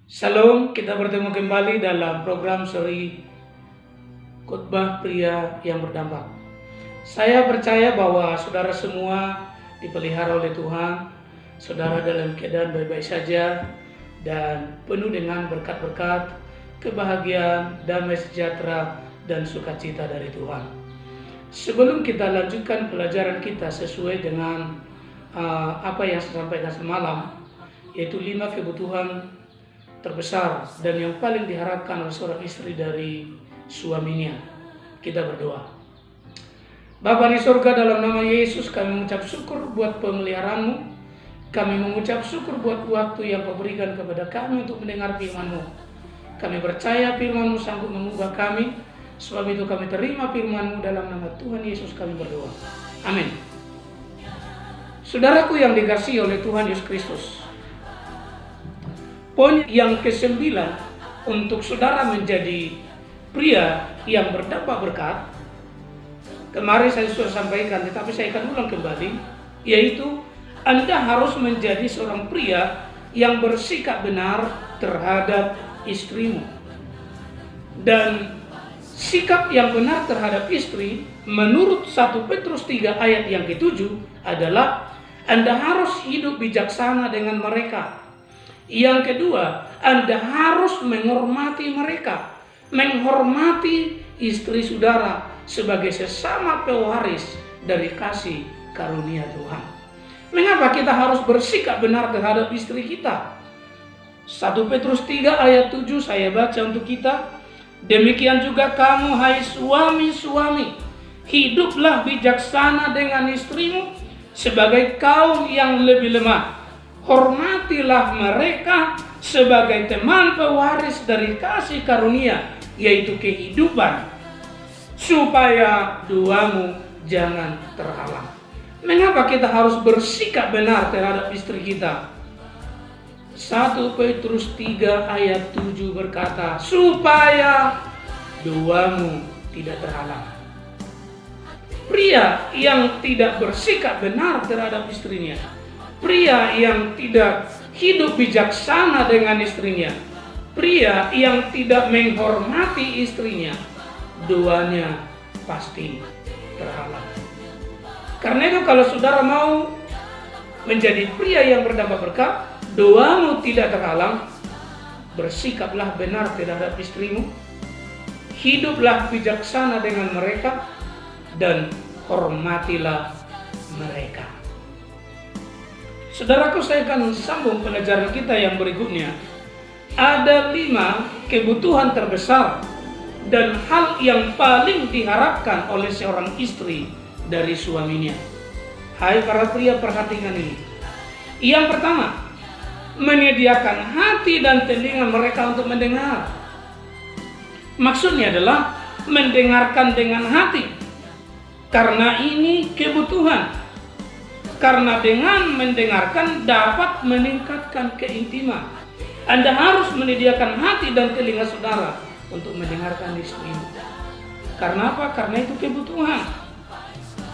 Shalom, kita bertemu kembali dalam program seri khotbah pria yang berdampak. Saya percaya bahwa saudara semua dipelihara oleh Tuhan, saudara dalam keadaan baik-baik saja dan penuh dengan berkat-berkat, kebahagiaan, damai sejahtera, dan sukacita dari Tuhan. Sebelum kita lanjutkan pelajaran kita sesuai dengan apa yang saya sampaikan semalam, yaitu 5 kebutuhan terbesar dan yang paling diharapkan oleh seorang istri dari suaminya. Kita berdoa. Bapa di surga, dalam nama Yesus kami mengucap syukur buat pemeliharaanmu. Kami mengucap syukur buat waktu yang kau berikan kepada kami untuk mendengar firman-Mu. Kami percaya firman-Mu sanggup mengubah kami. Sebab itu kami terima firman-Mu, dalam nama Tuhan Yesus kami berdoa. Amin. Saudaraku yang dikasihi oleh Tuhan Yesus Kristus, poin yang ke-9 untuk saudara menjadi pria yang berdampak berkat, kemarin saya sudah sampaikan, tetapi saya akan ulang kembali, yaitu Anda harus menjadi seorang pria yang bersikap benar terhadap istrimu. Dan sikap yang benar terhadap istri menurut 1 Petrus 3 ayat yang ke-7 adalah Anda harus hidup bijaksana dengan mereka. Yang kedua, Anda harus menghormati mereka, menghormati istri saudara sebagai sesama pewaris dari kasih karunia Tuhan. Mengapa kita harus bersikap benar terhadap istri kita? 1 Petrus 3 ayat 7 saya baca untuk kita. Demikian juga kamu, hai suami-suami, hiduplah bijaksana dengan istrimu sebagai kaum yang lebih lemah. Hormatilah mereka sebagai teman pewaris dari kasih karunia, yaitu kehidupan, supaya duamu jangan terhalang. Mengapa kita harus bersikap benar terhadap istri kita? 1 Petrus 3 ayat 7 berkata, supaya duamu tidak terhalang. Pria yang tidak bersikap benar terhadap istrinya, pria yang tidak hidup bijaksana dengan istrinya, pria yang tidak menghormati istrinya, doanya pasti terhalang. Karena itu kalau saudara mau menjadi pria yang berdampak berkat, doamu tidak terhalang, bersikaplah benar terhadap istrimu, hiduplah bijaksana dengan mereka, dan hormatilah mereka. Saudaraku, saya akan sambung pelajaran kita yang berikutnya. Ada 5 kebutuhan terbesar dan hal yang paling diharapkan oleh seorang istri dari suaminya. Hai para pria, perhatikan ini. Yang pertama, menyediakan hati dan telinga mereka untuk mendengar. Maksudnya adalah mendengarkan dengan hati, karena ini kebutuhan. Karena dengan mendengarkan dapat meningkatkan keintiman. Anda harus menyediakan hati dan telinga saudara untuk mendengarkan istrimu. Karena apa? Karena itu kebutuhan.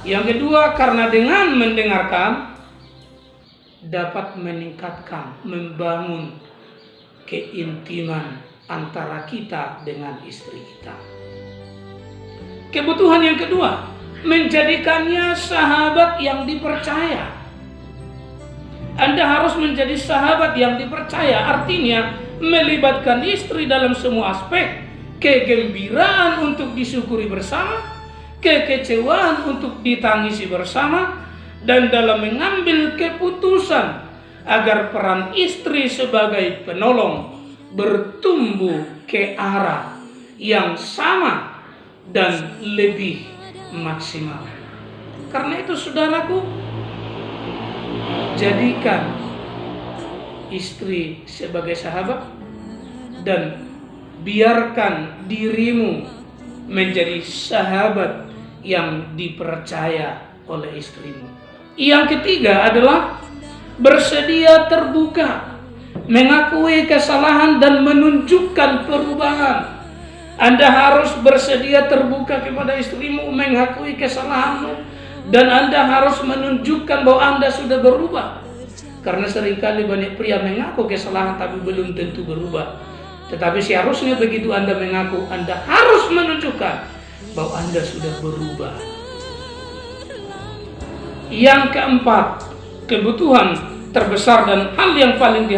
Yang kedua, karena dengan mendengarkan dapat meningkatkan, membangun keintiman antara kita dengan istri kita. Kebutuhan yang kedua, menjadikannya sahabat yang dipercaya. Anda harus menjadi sahabat yang dipercaya, artinya melibatkan istri dalam semua aspek, kegembiraan untuk disyukuri bersama, kekecewaan untuk ditangisi bersama, dan dalam mengambil keputusan agar peran istri sebagai penolong bertumbuh ke arah yang sama dan lebih maksimal. Karena itu saudaraku, jadikan istri sebagai sahabat dan biarkan dirimu menjadi sahabat yang dipercaya oleh istrimu. Yang ketiga adalah bersedia terbuka, mengakui kesalahan dan menunjukkan perubahan. Anda harus bersedia terbuka kepada istrimu, mengakui kesalahanmu, dan Anda harus menunjukkan bahwa Anda sudah berubah. Karena seringkali banyak pria mengaku kesalahan tapi belum tentu berubah. Tetapi seharusnya begitu Anda mengaku, Anda harus menunjukkan bahwa Anda sudah berubah. Yang keempat, kebutuhan terbesar dan hal yang paling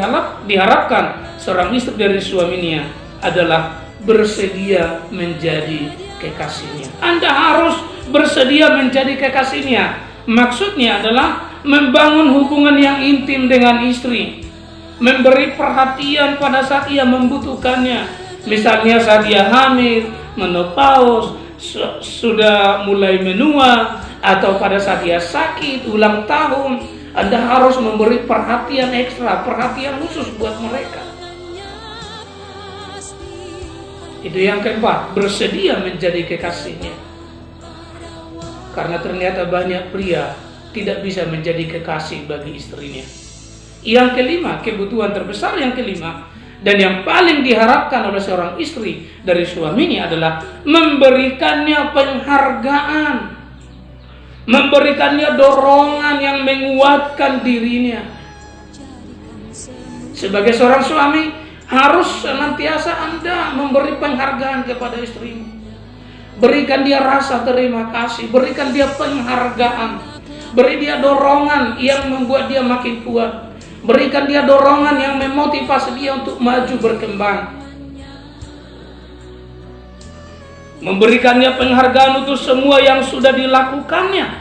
diharapkan seorang istri dari suaminya adalah bersedia menjadi kekasihnya. Anda harus bersedia menjadi kekasihnya. Maksudnya adalah membangun hubungan yang intim dengan istri, memberi perhatian pada saat ia membutuhkannya. Misalnya saat ia hamil, menopause, sudah mulai menua, atau pada saat ia sakit, ulang tahun. Anda harus memberi perhatian ekstra, perhatian khusus buat mereka. Itu yang keempat, bersedia menjadi kekasihnya. Karena ternyata banyak pria tidak bisa menjadi kekasih bagi istrinya. Yang kelima, kebutuhan terbesar yang kelima dan yang paling diharapkan oleh seorang istri dari suaminya adalah memberikannya penghargaan, memberikannya dorongan yang menguatkan dirinya. Sebagai seorang suami, harus senantiasa Anda memberi penghargaan kepada istrimu. Berikan dia rasa terima kasih, berikan dia penghargaan, beri dia dorongan yang membuat dia makin kuat, berikan dia dorongan yang memotivasi dia untuk maju berkembang. Memberikannya penghargaan untuk semua yang sudah dilakukannya.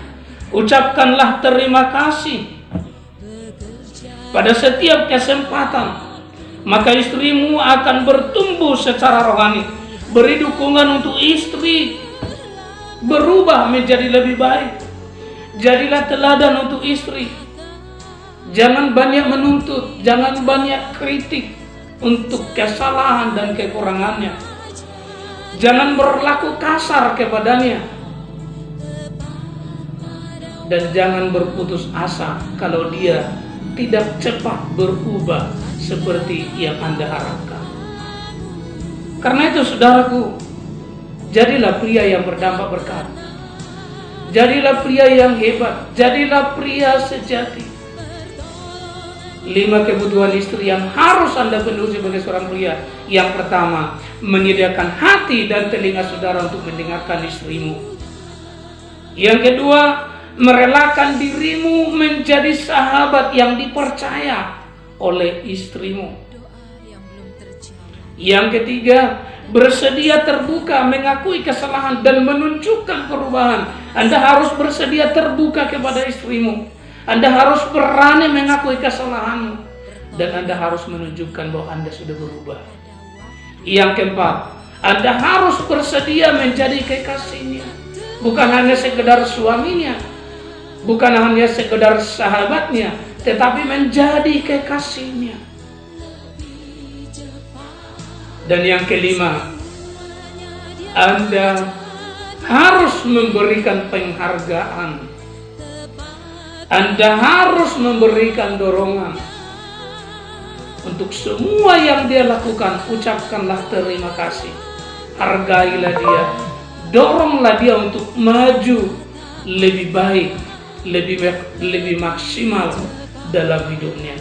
Ucapkanlah terima kasih pada setiap kesempatan, maka istrimu akan bertumbuh secara rohani. Beri dukungan untuk istri berubah menjadi lebih baik. Jadilah teladan untuk istri. Jangan banyak menuntut, jangan banyak kritik untuk kesalahan dan kekurangannya. Jangan berlaku kasar kepadanya. Dan jangan berputus asa kalau dia tidak cepat berubah seperti yang Anda harapkan. Karena itu saudaraku, jadilah pria yang berdampak berkat. Jadilah pria yang hebat, jadilah pria sejati. 5 kebutuhan istri yang harus Anda penuhi sebagai seorang pria. Yang pertama, menyediakan hati dan telinga saudara untuk mendengarkan istrimu. Yang kedua, merelakan dirimu menjadi sahabat yang dipercaya oleh istrimu. Yang ketiga, bersedia terbuka mengakui kesalahan dan menunjukkan perubahan. Anda harus bersedia terbuka kepada istrimu. Anda harus berani mengakui kesalahanmu. Dan Anda harus menunjukkan bahwa Anda sudah berubah. Yang keempat, Anda harus bersedia menjadi kekasihnya. Bukan hanya sekedar suaminya, bukan hanya sekedar sahabatnya, tetapi menjadi kekasihnya. Dan yang kelima, Anda harus memberikan penghargaan. Anda harus memberikan dorongan. Untuk semua yang dia lakukan, ucapkanlah terima kasih. Hargailah dia. Doronglah dia untuk maju lebih baik, lebih maksimal dalam hidupnya.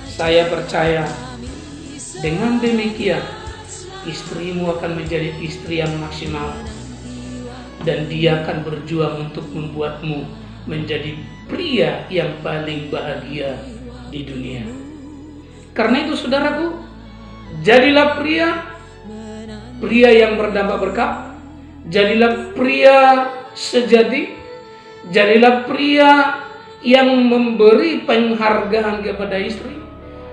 Saya percaya dengan demikian istrimu akan menjadi istri yang maksimal, dan dia akan berjuang untuk membuatmu menjadi pria yang paling bahagia di dunia. Karena itu saudaraku, jadilah pria yang berdampak berkat, jadilah pria sejati, jadilah pria yang memberi penghargaan kepada istri,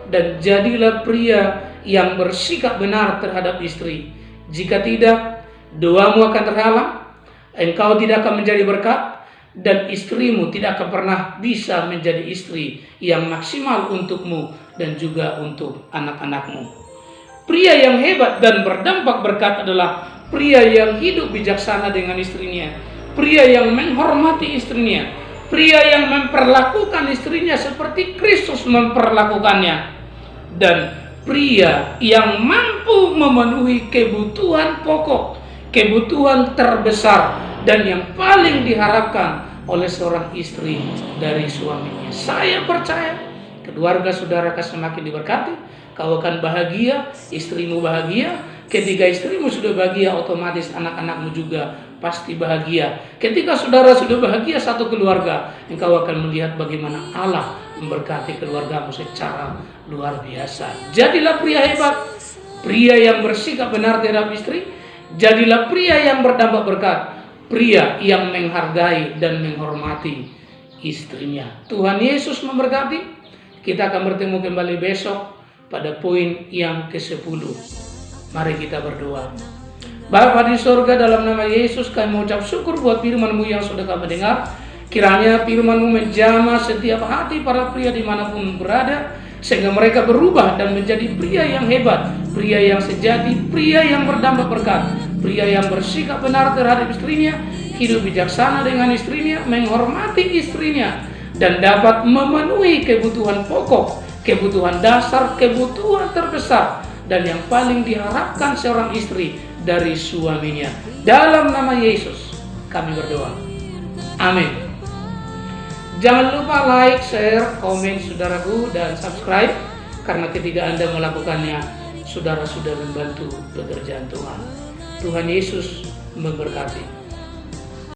dan jadilah pria yang bersikap benar terhadap istri. Jika tidak, doamu akan terhalang, engkau tidak akan menjadi berkat, dan istrimu tidak akan pernah bisa menjadi istri yang maksimal untukmu dan juga untuk anak-anakmu. Pria yang hebat dan berdampak berkat adalah pria yang hidup bijaksana dengan istrinya, pria yang menghormati istrinya, pria yang memperlakukan istrinya seperti Kristus memperlakukannya, dan pria yang mampu memenuhi kebutuhan pokok, kebutuhan terbesar, dan yang paling diharapkan oleh seorang istri dari suaminya. Saya percaya keluarga saudara akan semakin diberkati, kau akan bahagia, istrimu bahagia. Ketika istrimu sudah bahagia, otomatis anak-anakmu juga pasti bahagia. Ketika saudara sudah bahagia satu keluarga, engkau akan melihat bagaimana Allah memberkati keluargamu secara luar biasa. Jadilah pria hebat, pria yang bersikap benar terhadap istri. Jadilah pria yang berdampak berkat, pria yang menghargai dan menghormati istrinya. Tuhan Yesus memberkati. Kita akan bertemu kembali besok pada poin yang ke-10. Mari kita berdoa. Bapa di surga, dalam nama Yesus kami mengucap syukur buat firman-Mu yang sudah kami dengar. Kiranya firman-Mu menjamah setiap hati para pria dimanapun berada, sehingga mereka berubah dan menjadi pria yang hebat, pria yang sejati, pria yang berdampak berkat, pria yang bersikap benar terhadap istrinya, hidup bijaksana dengan istrinya, menghormati istrinya, dan dapat memenuhi kebutuhan pokok, kebutuhan dasar, kebutuhan terbesar, dan yang paling diharapkan seorang istri dari suaminya. Dalam nama Yesus kami berdoa. Amin. Jangan lupa like, share, komen saudaraku, dan subscribe, karena ketika Anda melakukannya, saudara sudah membantu pekerjaan Tuhan. Tuhan Yesus memberkati.